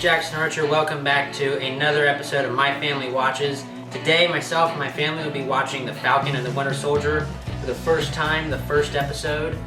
Jackson Archer. Welcome back to another episode of My Family Watches. Today, myself and my family will be watching The Falcon and the Winter Soldier for the first time, the first episode.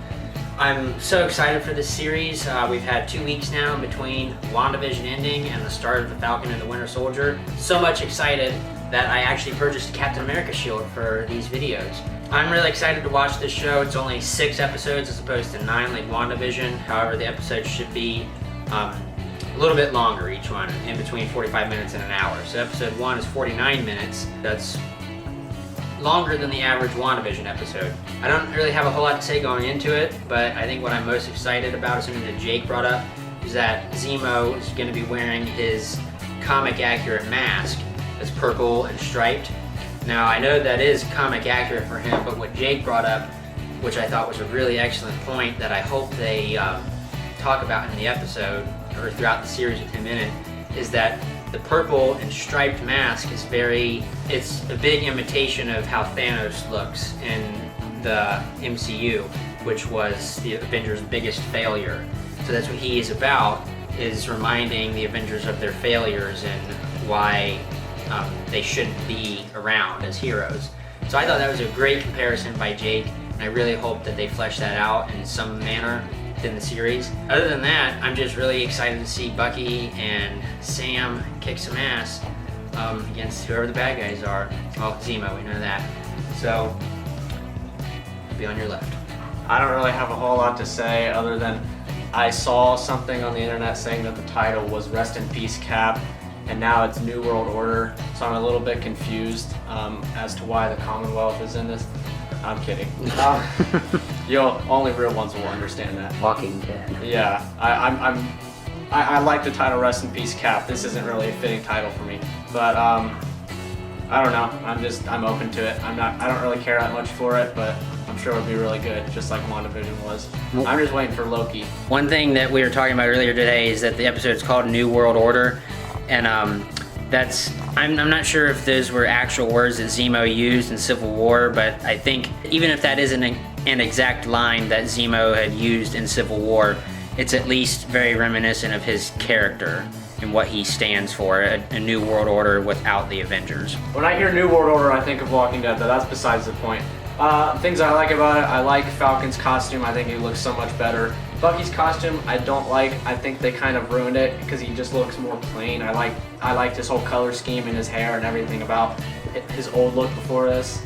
I'm so excited for this series. We've had 2 weeks now in between WandaVision ending and the start of The Falcon and the Winter Soldier. So much excited that I actually purchased a Captain America shield for these videos. I'm really excited to watch this show. It's only 6 episodes as opposed to 9 like WandaVision. However, the episodes should be a little bit longer, each one, in between 45 minutes and an hour. So episode 1 is 49 minutes. That's longer than the average WandaVision episode. I don't really have a whole lot to say going into it, but I think what I'm most excited about is something that Jake brought up, is that Zemo is going to be wearing his comic accurate mask that's purple and striped. Now, I know that is comic accurate for him, but what Jake brought up, which I thought was a really excellent point that I hope they talk about in the episode or throughout the series with him in it, is that the purple and striped mask is it's a big imitation of how Thanos looks in the MCU, which was the Avengers' biggest failure. So that's what he is about, is reminding the Avengers of their failures and why they shouldn't be around as heroes. So I thought that was a great comparison by Jake, and I really hope that they flesh that out in some manner in the series. Other than that, I'm just really excited to see Bucky and Sam kick some ass against whoever the bad guys are. Well, Zemo, we know that. So, be on your left. I don't really have a whole lot to say other than I saw something on the internet saying that the title was Rest in Peace Cap, and now it's New World Order, so I'm a little bit confused as to why the Commonwealth is in this. I'm kidding. Only real ones will understand that. Walking Dead. Yeah, I like the title Rest in Peace Cap. This isn't really a fitting title for me, but I don't know. I'm open to it. I don't really care that much for it, but I'm sure it'll be really good, just like WandaVision was. I'm just waiting for Loki. One thing that we were talking about earlier today is that the episode is called New World Order, and I'm not sure if those were actual words that Zemo used in Civil War, but I think even if that isn't an exact line that Zemo had used in Civil War, it's at least very reminiscent of his character and what he stands for, a new world order without the Avengers. When I hear New World Order, I think of Walking Dead, but that's besides the point. Things I like about it, I like Falcon's costume. I think he looks so much better. Bucky's costume, I don't like. I think they kind of ruined it because he just looks more plain. I liked his whole color scheme and his hair and everything about his old look before this.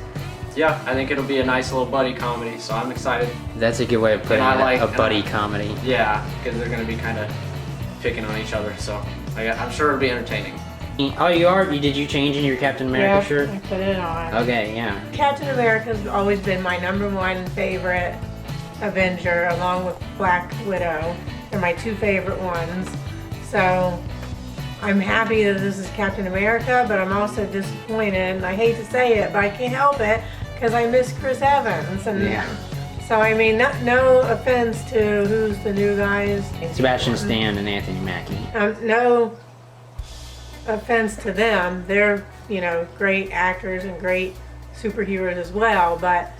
Yeah, I think it'll be a nice little buddy comedy, so I'm excited. That's a good way of putting it, a buddy comedy. Yeah, because they're going to be kind of picking on each other, so I'm sure it'll be entertaining. Oh, you are? Did you change in your Captain America shirt? I put it on. Okay, yeah. Captain America's always been my #1 favorite Avenger, along with Black Widow. They're my 2 favorite ones. So I'm happy that this is Captain America, but I'm also disappointed, and I hate to say it, but I can't help it because I miss Chris Evans. And yeah. So I mean, no offense to who's the new guys. Sebastian Stan and Anthony Mackie. No offense to them. They're, great actors and great superheroes as well, but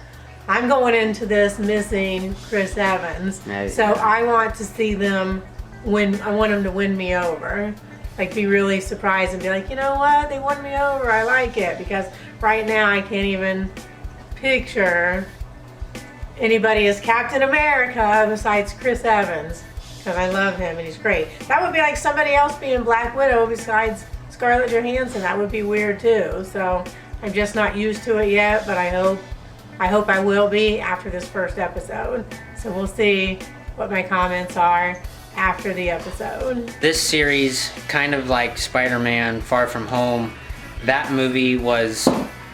I'm going into this missing Chris Evans. So I want to see them win. I want them to win me over. Like, be really surprised and be like, you know what? They won me over. I like it. Because right now I can't even picture anybody as Captain America besides Chris Evans. Because I love him and he's great. That would be like somebody else being Black Widow besides Scarlett Johansson. That would be weird too. So I'm just not used to it yet, but I hope I will be after this first episode. So we'll see what my comments are after the episode. This series, kind of like Spider-Man Far From Home, that movie was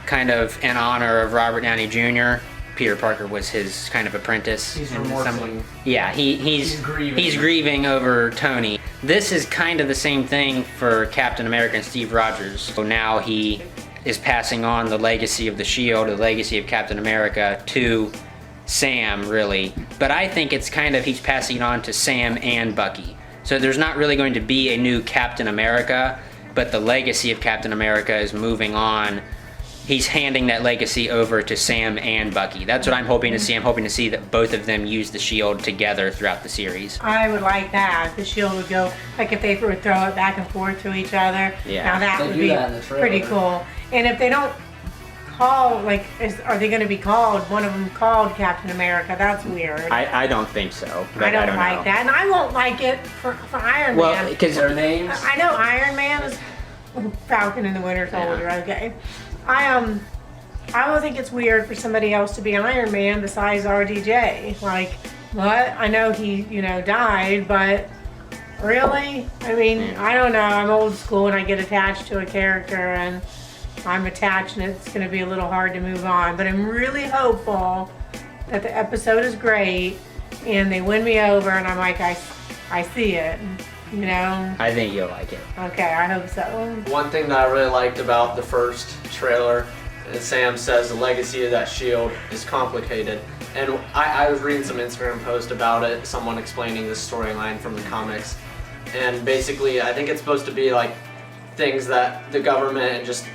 kind of in honor of Robert Downey Jr. Peter Parker was his kind of apprentice. He's remorsing. Yeah, he's grieving over Tony. This is kind of the same thing for Captain America and Steve Rogers. So now he is passing on the legacy of the Shield, the legacy of Captain America, to Sam, really. But I think it's kind of, he's passing it on to Sam and Bucky. So there's not really going to be a new Captain America, but the legacy of Captain America is moving on he's handing that legacy over to Sam and Bucky. That's what I'm hoping to see. I'm hoping to see that both of them use the shield together throughout the series. I would like that. The shield would go, like if they would throw it back and forth to each other. Yeah. Now that They would do be that in the trailer. pretty cool. And if they don't call, like, are they going to be called, one of them called Captain America? That's weird. I don't think so. But I don't like know. that. And I won't like it for Iron Well, Man. because Their names. I know Iron Man is Falcon and the Winter Soldier, okay. I would think it's weird for somebody else to be Iron Man besides RDJ. Like, what? I know he, died, but really? I mean, I don't know. I'm old school and I get attached to a character and I'm attached and it's going to be a little hard to move on. But I'm really hopeful that the episode is great and they win me over and I'm like, I see it, I think you'll like it. Okay, I hope so. One thing that I really liked about the first trailer, and Sam says the legacy of that shield is complicated. And I was reading some Instagram post about it, someone explaining this storyline from the comics. And basically, I think it's supposed to be like things that the government and just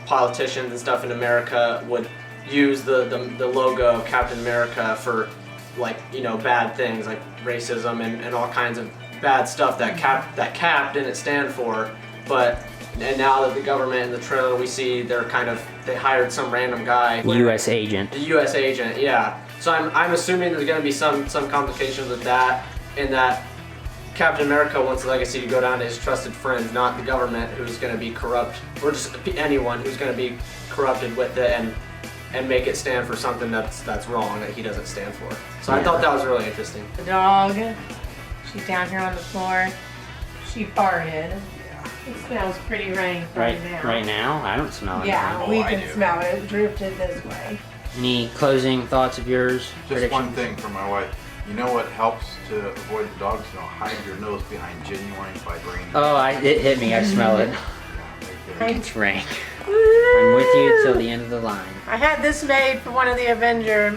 politicians and stuff in America would use the logo of Captain America for, like, bad things like racism and all kinds of bad stuff that Cap didn't stand for. And now that the government in the trailer we see they hired some random guy, U.S. agent. the U.S. agent, yeah. So I'm assuming there's going to be some complications with that, and that Captain America wants the legacy to go down to his trusted friends, not the government, who's going to be corrupt, or just anyone who's going to be corrupted with it and make it stand for something that's wrong, that he doesn't stand for. So I thought that was really interesting. The dog, she's down here on the floor. She farted. It smells pretty rank right now. Right now? I don't smell it. Yeah, we can smell it. It drifted this way. Any closing thoughts of yours? Just one thing from my wife. You know what helps to avoid the dogs? Hide your nose behind Genuine by bringing. Oh, it hit me. I smell it. Yeah, right there. It's rank. I'm with you till the end of the line. I had this made for one of the Avenger,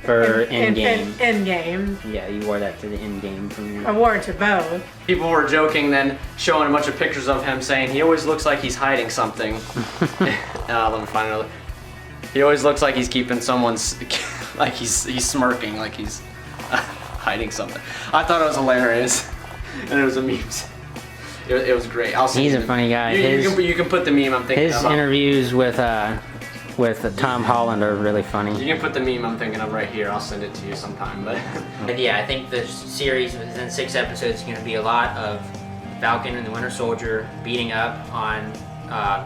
For Endgame. Endgame. Yeah, you wore that to the end game from your... I wore it to both. People were joking then, showing a bunch of pictures of him, saying he always looks like he's hiding something. Let me find another. He always looks like he's keeping someone's, like he's smirking, like he's hiding something. I thought it was hilarious, and it was a meme. It was great. I'll see. He's a funny guy. You can put the meme I'm thinking His of. interviews with Tom Holland are really funny. You can put the meme I'm thinking of right here. I'll send it to you sometime. But Yeah, I think the series within 6 episodes is going to be a lot of Falcon and the Winter Soldier beating up on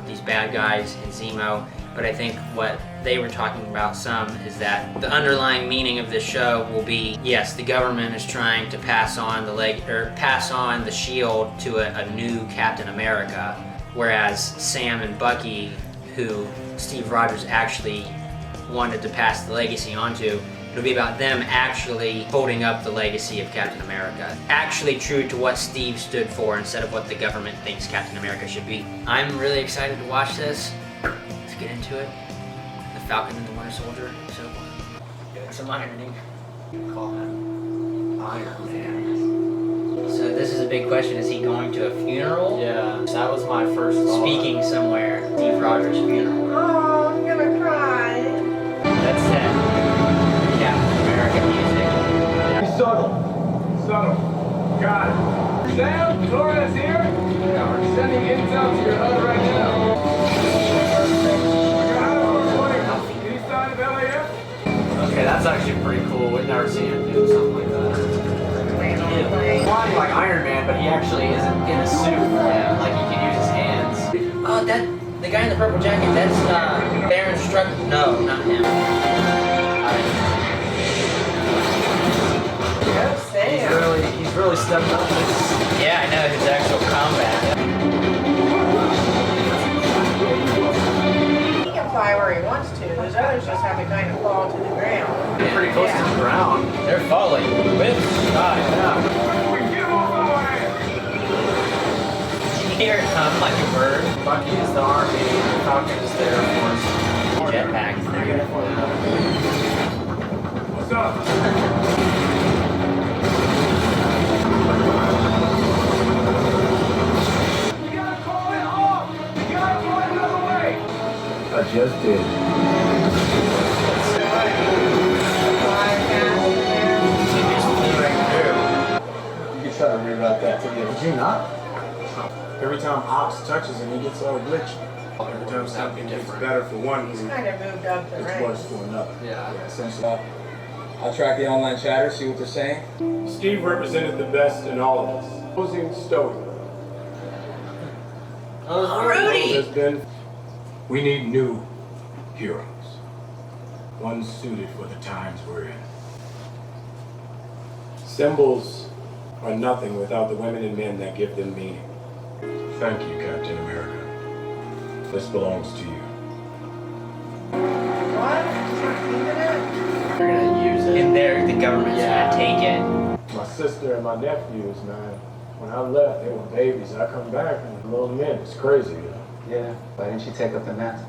these bad guys in Zemo. But I think what they were talking about some is that the underlying meaning of this show will be, yes, the government is trying to pass on the shield to a new Captain America, whereas Sam and Bucky, who Steve Rogers actually wanted to pass the legacy onto, it'll be about them actually holding up the legacy of Captain America. Actually true to what Steve stood for instead of what the government thinks Captain America should be. I'm really excited to watch this. Let's get into it. The Falcon and the Winter Soldier. So, doing some ironing. call him Iron Man. So this is a big question. Is he going to a funeral? Yeah, that was my first thought. Speaking somewhere. Steve Rogers' funeral. Oh, I'm gonna cry. That's that Captain America music. Subtle. Got it. Sam, Torres here. Sending intel to your HUD right now. Any sign of LAF? Okay, that's actually pretty cool. We've never seen him do something like that. Flying like Iron Man, but he actually isn't in a suit. Yeah, like he can use his hands. Oh, the guy in the purple jacket. That's Baron Struck. No, not him. He's really stepped up this. Yeah, I know his actual combat. He can fly where he wants to. Those others just have to kind of fall to the ground. They're pretty close to the ground. They're falling with style. You hear it come like a bird. Bucky is the army, and Falcon is the Air Force. Jetpacks in their uniform. What's up? You gotta call it off! You gotta find another way! just did. You can try to rewrite that to you. Did you not? Every time Ox touches him, he gets all glitchy. Every time something gets better for one He's group, kind of moved up the it's worse ranks. for another. Yeah. Essentially. I'll track the online chatter, see what they're saying. Steve represented the best in all of us. Opposing stoic. Rudy! There's been. We need new heroes. Ones suited for the times we're in. Symbols are nothing without the women and men that give them meaning. Thank you, Captain America. This belongs to you. What? He's not keeping it? They're gonna use it. And there, the government's gonna take it. My sister and my nephews, man, when I left, they were babies. I come back and little men. It's crazy, you know? Yeah. Why didn't you take up the mantle?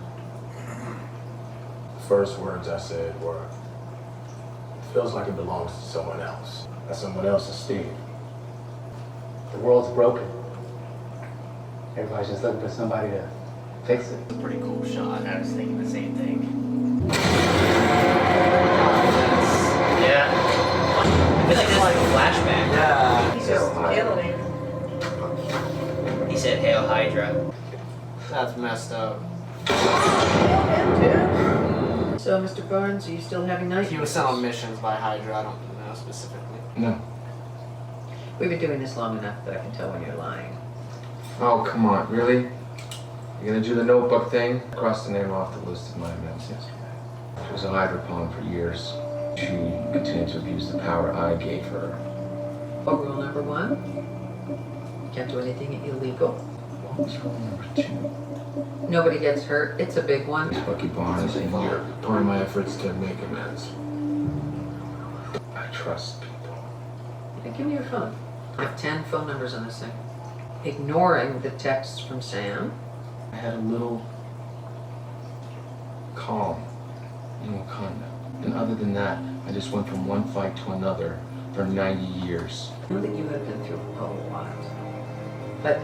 The first words I said were, it feels like it belongs to someone else. That someone else is Steve. The world's broken. Everybody's just looking for somebody to fix it. It's a pretty cool shot. I was thinking the same thing. Yeah. I feel like this is like a flashback. Yeah. He's just killing him. He said, Hail Hydra. That's messed up. Him too? So, Mr. Barnes, are you still having night? He was sent on missions by Hydra. I don't know specifically. No. We've been doing this long enough that I can tell when you're lying. Oh, come on, really? You're gonna do the notebook thing? Cross the name off the list of my events yesterday. She was a Hydra pawn for years. She continued to abuse the power I gave her. Well, rule number one, you can't do anything illegal. What was rule number 2? Nobody gets hurt. It's a big one. Bucky Barnes, and you're part of my efforts to make amends. I trust people. Yeah, give me your phone. I have 10 phone numbers on this thing. Ignoring the texts from Sam. I had a little calm in Wakanda. And other than that, I just went from one fight to another for 90 years. I know that you have been through a lot. But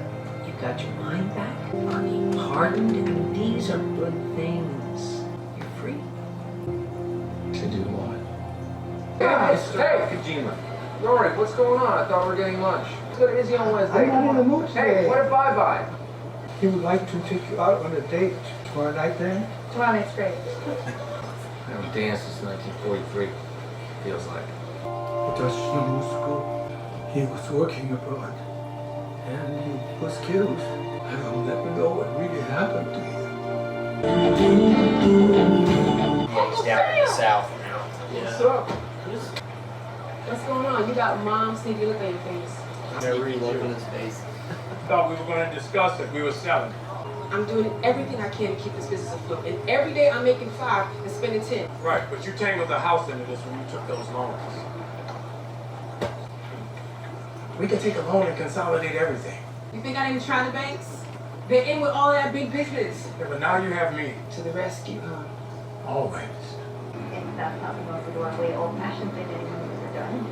you got your mind back. Are being pardoned. And these are good things. You're free. To do what? Hey, Kojima. Rory, what's going on? I thought we were getting lunch. Let's go to Izzy on Wednesday. I'm not in the mood today. Hey, what if Bye-Bye? He would like to take you out on a date tomorrow night then? Tomorrow night's great. I haven't danced since 1943. Feels like. At Dutch Film School, he was working abroad. And he was killed. I will never know what really happened to him. He's down in the south now. What's up? What's going on? You got mom sneaky look at your face. Never read Look you. on his face. Thought we were going to discuss it. We were selling. I'm doing everything I can to keep this business afloat. And every day I'm making 5 and spending 10. Right, but you tangled the house into this when you took those loans. We can take a loan and consolidate everything. You think I didn't try the banks? They're in with all that big business. Yeah, but now you have me. To the rescue, huh? Always. If that's not the most adorably old-fashioned thing anyone has ever done.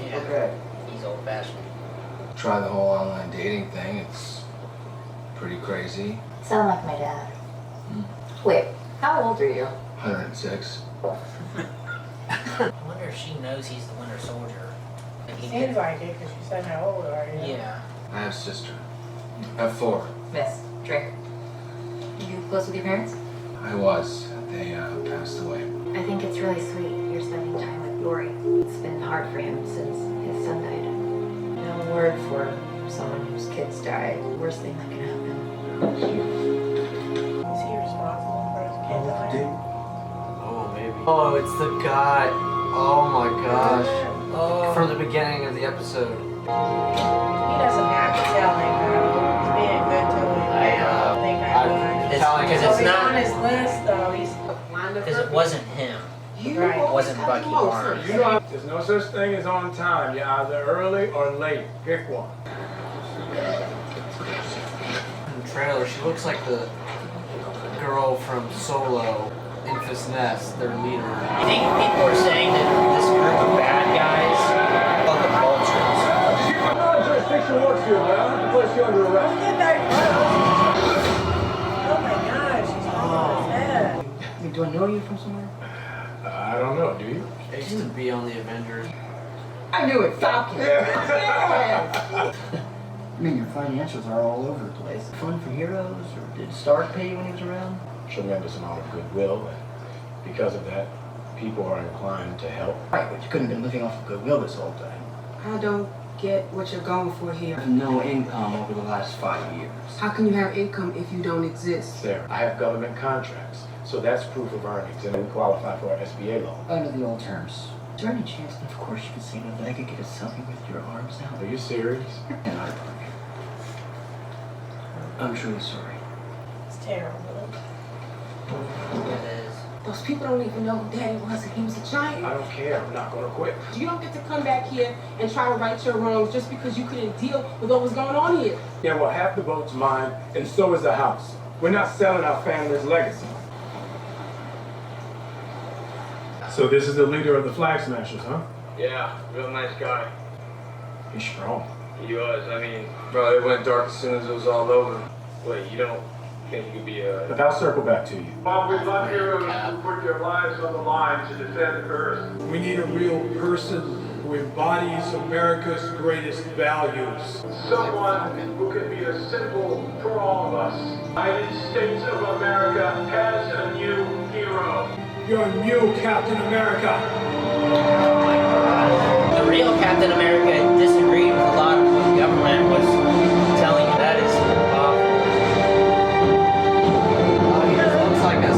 Yeah. Okay. He's old fashioned. Try the whole online dating thing. It's pretty crazy. Sound like my dad. Wait, how old are you? 106. I wonder if she knows he's the Winter Soldier. Like he Seems did. like it because she said how old are you? Yeah. I have a sister. I have 4. Miss, drink. You close with your parents? I was. They passed away. I think it's really sweet you're spending time with Rory. It's been hard for him since his son died. No word for someone whose kids died. Worst thing that can happen. Is he responsible for his kid dying? Oh, maybe. Oh, it's the guy. Oh my gosh. Oh. From the beginning of the episode. He doesn't have to tell him how he's being good to him. I don't think I would. Because So it's he's on not. his list though. He's Because it wasn't him. right. It wasn't Bucky Barnes. You know, there's no such thing as on time. You're either early or late. Pick one. In the trailer, she looks like the girl from Solo, Infus Nest, their leader. I think people are saying that this group of bad guys are the vultures. No jurisdiction works here, man. I have to place you under arrest. Get that. Oh my gosh, she's on his head. Do I know you from somewhere? I don't know, do you? They used to be on the Avengers. I knew it, Falcon! Yes! I mean, your financials are all over the place. Fun for heroes, or did Stark pay you when he was around? Tremendous amount of goodwill, and because of that, people are inclined to help. Right, but you couldn't have been living off of goodwill this whole time. I don't get what you're going for here. No income over the last 5 years. How can you have income if you don't exist? Sarah, I have government contracts, so that's proof of earnings, and we qualify for an SBA loan. Under the old terms. Is there any chance that, of course, you could say that I could get a selfie with your arms out? Are you serious? And I I'm truly sorry. It's terrible. It is. Those people don't even know who Daddy was, and he was a giant. I don't care. I'm not gonna quit. You don't get to come back here and try to right your wrongs just because you couldn't deal with what was going on here. Yeah, well, half the boat's mine, and so is the house. We're not selling our family's legacy. So this is the leader of the Flag Smashers, huh? Yeah, real nice guy. He's strong. He was. I mean, bro, it went dark as soon as it was all over. Wait, you don't think you could be a... But I'll circle back to you. Well, we love heroes who put their lives on the line to defend Earth. We need a real person who embodies America's greatest values. Someone who can be a symbol for all of us. The United States of America has a new hero. You're a new Captain America. The real Captain America disagreed with a lot of what the government was telling you. That is awful. He just looks like a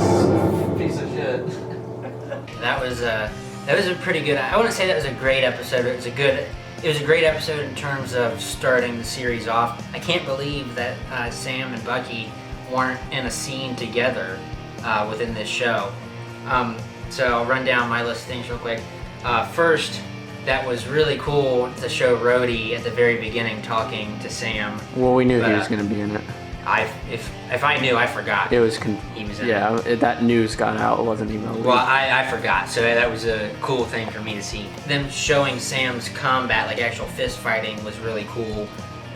piece of shit. That was a pretty good. I wouldn't say that was a great episode. It was a great episode in terms of starting the series off. I can't believe that Sam and Bucky weren't in a scene together within this show. So I'll run down my list of things real quick. First, that was really cool to show Rhodey at the very beginning talking to Sam. Well, we knew he was going to be in it. If I knew, I forgot. It was he was in it. that news got out. It wasn't even a leak. Well, I forgot, so that was a cool thing for me to see. Them showing Sam's combat, like actual fist fighting, was really cool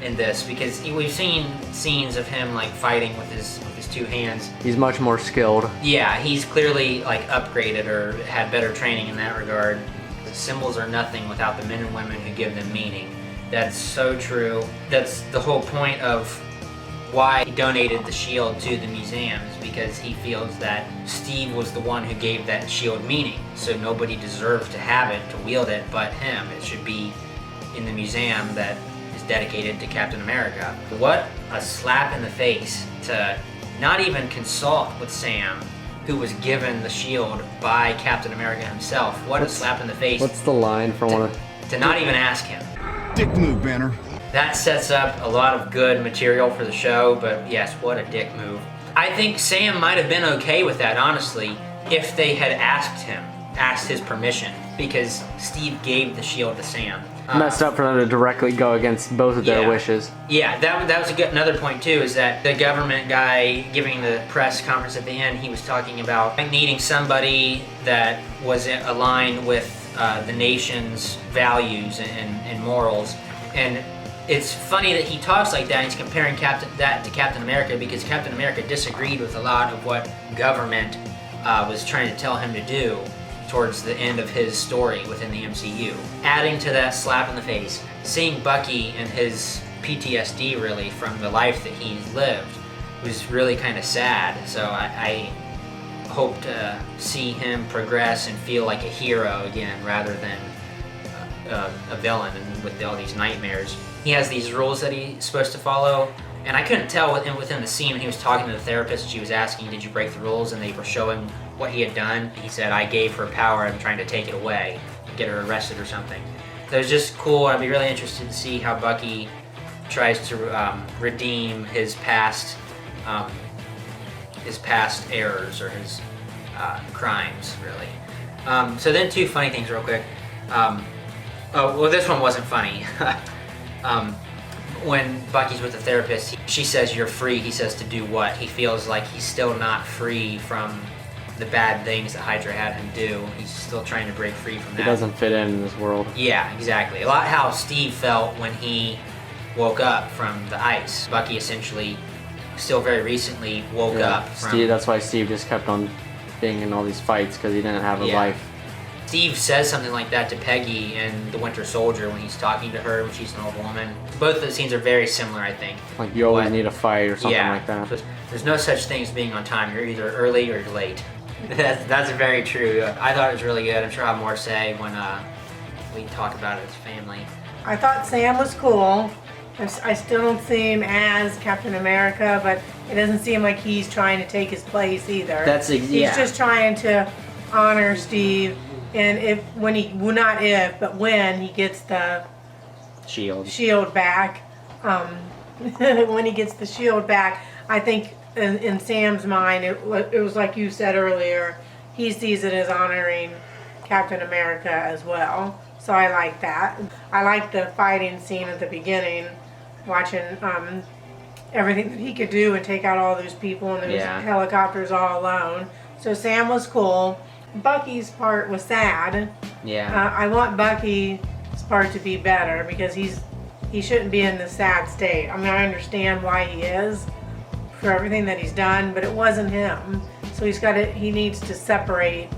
in this because we've seen scenes of him like fighting with his two hands. He's much more skilled. Yeah, he's clearly like upgraded or had better training in that regard. The symbols are nothing without the men and women who give them meaning. That's so true. That's the whole point of why he donated the shield to the museums, because he feels that Steve was the one who gave that shield meaning. So nobody deserved to have it, to wield it, but him. It should be in the museum that is dedicated to Captain America. What a slap in the face to not even consult with Sam, who was given the shield by Captain America himself. What a slap in the face. What's the line from one of... To not even ask him. Dick move, Banner. That sets up a lot of good material for the show, but yes, what a dick move. I think Sam might have been okay with that, honestly, if they had asked his permission, because Steve gave the shield to Sam. Messed up for them to directly go against both of their wishes. Yeah, that was another point too, is that the government guy giving the press conference at the end, he was talking about needing somebody that was aligned with the nation's values and morals. And it's funny that he talks like that. He's comparing that to Captain America because Captain America disagreed with a lot of what government was trying to tell him to do towards the end of his story within the MCU. Adding to that slap in the face, seeing Bucky and his PTSD really from the life that he's lived was really kind of sad. So I hope to see him progress and feel like a hero again rather than a villain and with all these nightmares. He has these rules that he's supposed to follow, and I couldn't tell within the scene when he was talking to the therapist. She was asking, did you break the rules? And they were showing what he had done. He said, I gave her power, I'm trying to take it away, get her arrested or something. So it's just cool. I'd be really interested to see how Bucky tries to redeem his past errors or his crimes, really. So then two funny things real quick. Well, this one wasn't funny. When Bucky's with the therapist, she says, you're free. He says, to do what? He feels like he's still not free from the bad things that Hydra had him do. He's still trying to break free from that. He doesn't fit in this world. Yeah, exactly. A lot how Steve felt when he woke up from the ice. Bucky essentially, still very recently, woke up from... Steve, that's why Steve just kept on being in all these fights because he didn't have a Yeah. life. Steve says something like that to Peggy in The Winter Soldier when he's talking to her when she's an old woman. Both of the scenes are very similar, I think. Like you always But- need a fight or something like that. There's no such thing as being on time. You're either early or you're late. That's very true. I thought it was really good. I'm sure I'll have more to say when we talk about it as family. I thought Sam was cool. I still don't see him as Captain America, but it doesn't seem like he's trying to take his place either. He's just trying to honor Steve, and when he gets the shield back, when he gets the shield back, I think in Sam's mind it was like you said earlier, he sees it as honoring Captain America as well. So I like that. I like the fighting scene at the beginning, watching everything that he could do and take out all those people and those helicopters all alone. So Sam was cool. Bucky's part was sad. Yeah. I want Bucky's part to be better because he shouldn't be in this sad state. I mean, I understand why he is for everything that he's done, but it wasn't him. So he needs to separate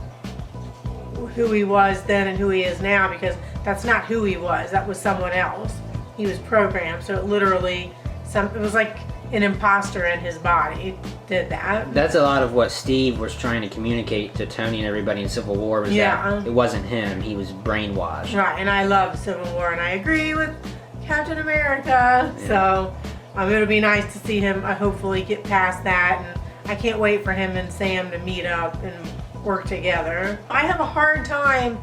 who he was then and who he is now, because that's not who he was. That was someone else. He was programmed. So it was like an imposter in his body did that. That's a lot of what Steve was trying to communicate to Tony and everybody in Civil War was that it wasn't him. He was brainwashed. Right, and I love Civil War, and I agree with Captain America. Yeah. So it'll be nice to see him hopefully get past that, and I can't wait for him and Sam to meet up and work together. I have a hard time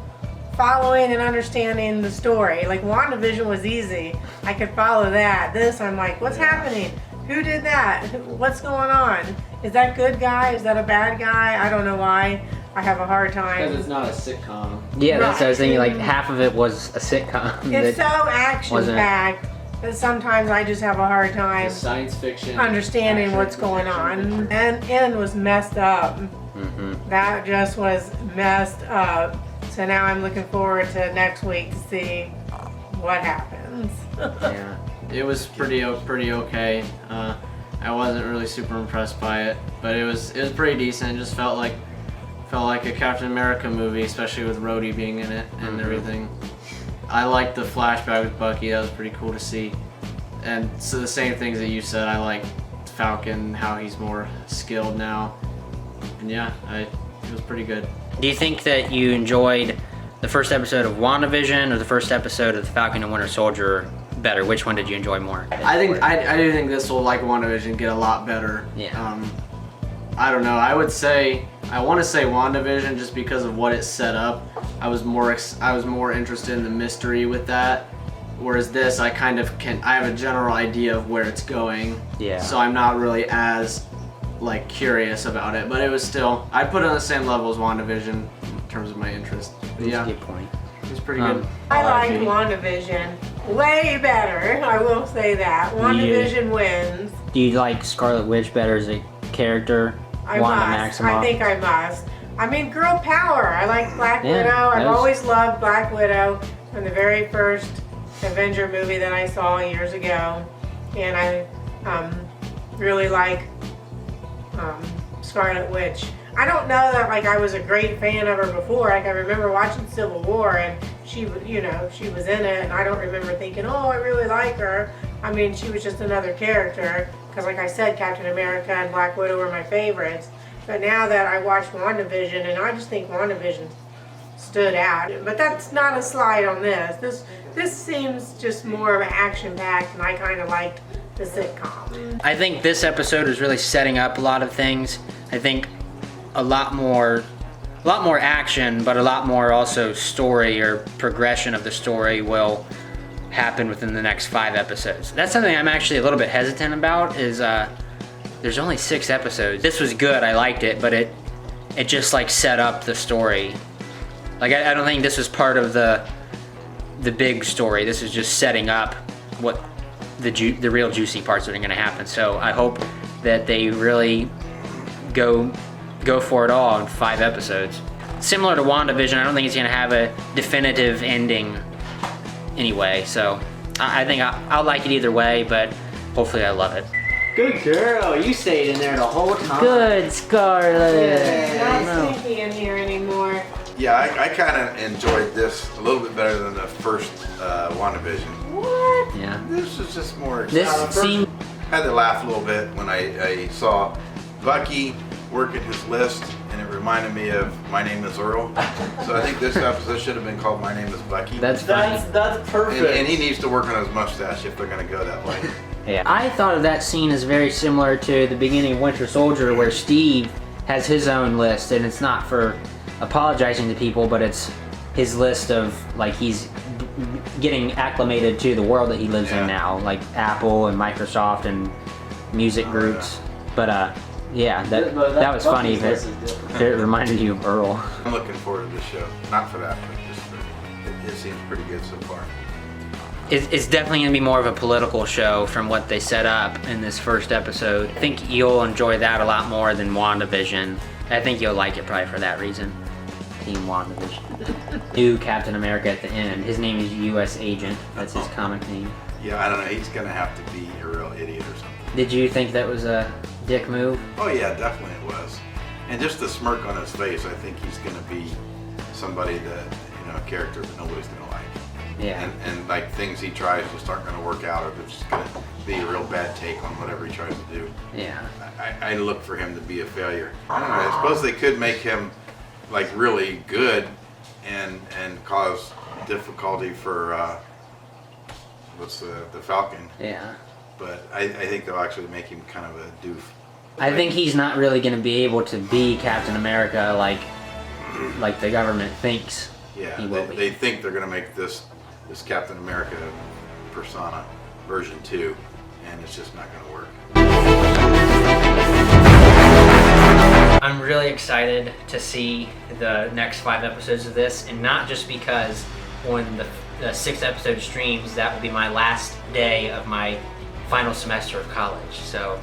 following and understanding the story. Like WandaVision was easy. I could follow that. This, I'm like, what's happening? Who did that? What's going on? Is that good guy? Is that a bad guy? I don't know why. I have a hard time. Because it's not a sitcom. Yeah, that's what I was thinking. Like half of it was a sitcom. It's so action-packed that sometimes I just have a hard time Science fiction understanding what's going on. And N was messed up. That just was messed up. So now I'm looking forward to next week to see what happens. Yeah. It was pretty okay. I wasn't really super impressed by it, but it was pretty decent. It just felt like a Captain America movie, especially with Rhodey being in it and everything. I liked the flashback with Bucky. That was pretty cool to see. And so the same things that you said. I liked Falcon, how he's more skilled now. And yeah, it was pretty good. Do you think that you enjoyed the first episode of WandaVision or the first episode of the Falcon and Winter Soldier better? Which one did you enjoy more? I do think this will, like WandaVision, get a lot better. Yeah. I don't know. I want to say WandaVision just because of what it set up. I was more interested in the mystery with that. Whereas this, I have a general idea of where it's going. Yeah. So I'm not really as curious about it, but it was still, I'd put it on the same level as WandaVision in terms of my interest. But That's a good point. It was pretty good. I like WandaVision way better. I will say that. WandaVision wins. Do you like Scarlet Witch better as a character? I Wanda must. Maximoff? I think I must. I mean, girl power. I like Black Widow. I've always loved Black Widow from the very first Avenger movie that I saw years ago. And I really like Scarlet Witch. I don't know that I was a great fan of her before. I remember watching Civil War and she was in it, and I don't remember thinking, oh, I really like her. I mean, she was just another character because, like I said, Captain America and Black Widow were my favorites. But now that I watched WandaVision, and I just think WandaVision stood out. But that's not a slide on this. This seems just more of an action-packed, and I kind of liked the sitcom. I think this episode is really setting up a lot of things. I think a lot more action, but a lot more also story or progression of the story will happen within the next 5 episodes. That's something I'm actually a little bit hesitant about is there's only 6 episodes. This was good, I liked it, but it just set up the story. I don't think this was part of the big story. This is just setting up what the real juicy parts that are going to happen. So I hope that they really go for it all in 5 episodes. Similar to WandaVision, I don't think it's going to have a definitive ending anyway. So I think I'll like it either way, but hopefully I love it. Good girl. You stayed in there the whole time. Good, Scarlett. Not stinky in here anymore. Yeah, I kind of enjoyed this a little bit better than the first WandaVision. What? Yeah. This is just more This exciting. seemed... I had to laugh a little bit when I saw Bucky working his list, and it reminded me of My Name is Earl. So I think this episode should have been called My Name is Bucky. That's funny. That's perfect. And he needs to work on his mustache if they're going to go that way. Yeah. I thought of that scene as very similar to the beginning of Winter Soldier, where Steve has his own list, and it's not for apologizing to people, but it's his list of, like, he's getting acclimated to the world that he lives in now, like Apple and Microsoft and music groups. But yeah, that was funny. But it reminded you of Earl. I'm looking forward to this show. Not for that, but just for, it seems pretty good so far. It's definitely going to be more of a political show from what they set up in this first episode. I think you'll enjoy that a lot more than WandaVision. I think you'll like it probably for that reason. Team WandaVision. New Captain America at the end. His name is U.S. Agent. That's his comic name. Yeah, I don't know. He's going to have to be a real idiot or something. Did you think that was a dick move? Oh yeah, definitely it was. And just the smirk on his face, I think he's going to be somebody that, a character that nobody's going to like. Yeah. And like things he tries just aren't going to work out, or they're just going to be a real bad take on whatever he tries to do. Yeah. I look for him to be a failure. I don't know. I suppose they could make him like really good and cause difficulty for the Falcon. Yeah. But I think they'll actually make him kind of a doof. I think he's not really going to be able to be Captain America like the government thinks. Yeah, he will be. They think they're going to make this Captain America persona version 2, and it's just not going to work. I'm really excited to see the next 5 episodes of this, and not just because when the 6th episode streams, that will be my last day of my final semester of college. So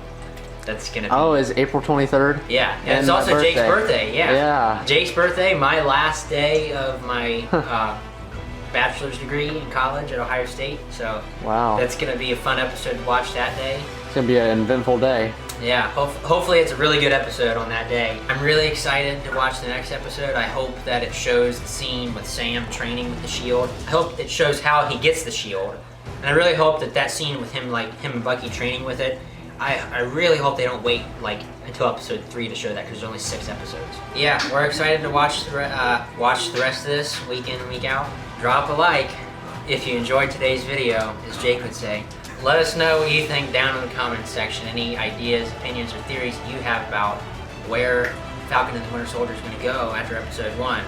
that's gonna be... Oh, is April 23rd? Yeah, and it's also Jake's birthday. Yeah. Jake's birthday, my last day of my bachelor's degree in college at Ohio State. So wow, that's gonna be a fun episode to watch that day. It's gonna be an eventful day. Yeah, hopefully it's a really good episode on that day. I'm really excited to watch the next episode. I hope that it shows the scene with Sam training with the shield. I hope it shows how he gets the shield. And I really hope that scene with him, like him and Bucky training with it, I really hope they don't wait until episode 3 to show that, because there's only 6 episodes. Yeah, we're excited to watch the rest of this week in and week out. Drop a like if you enjoyed today's video, as Jake would say. Let us know what you think down in the comments section. Any ideas, opinions, or theories you have about where Falcon and the Winter Soldier is going to go after episode 1.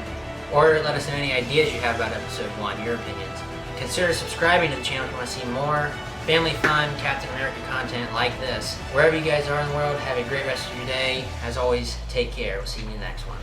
Or let us know any ideas you have about episode 1, your opinions. Consider subscribing to the channel if you want to see more family fun Captain America content like this. Wherever you guys are in the world, have a great rest of your day. As always, take care. We'll see you in the next one.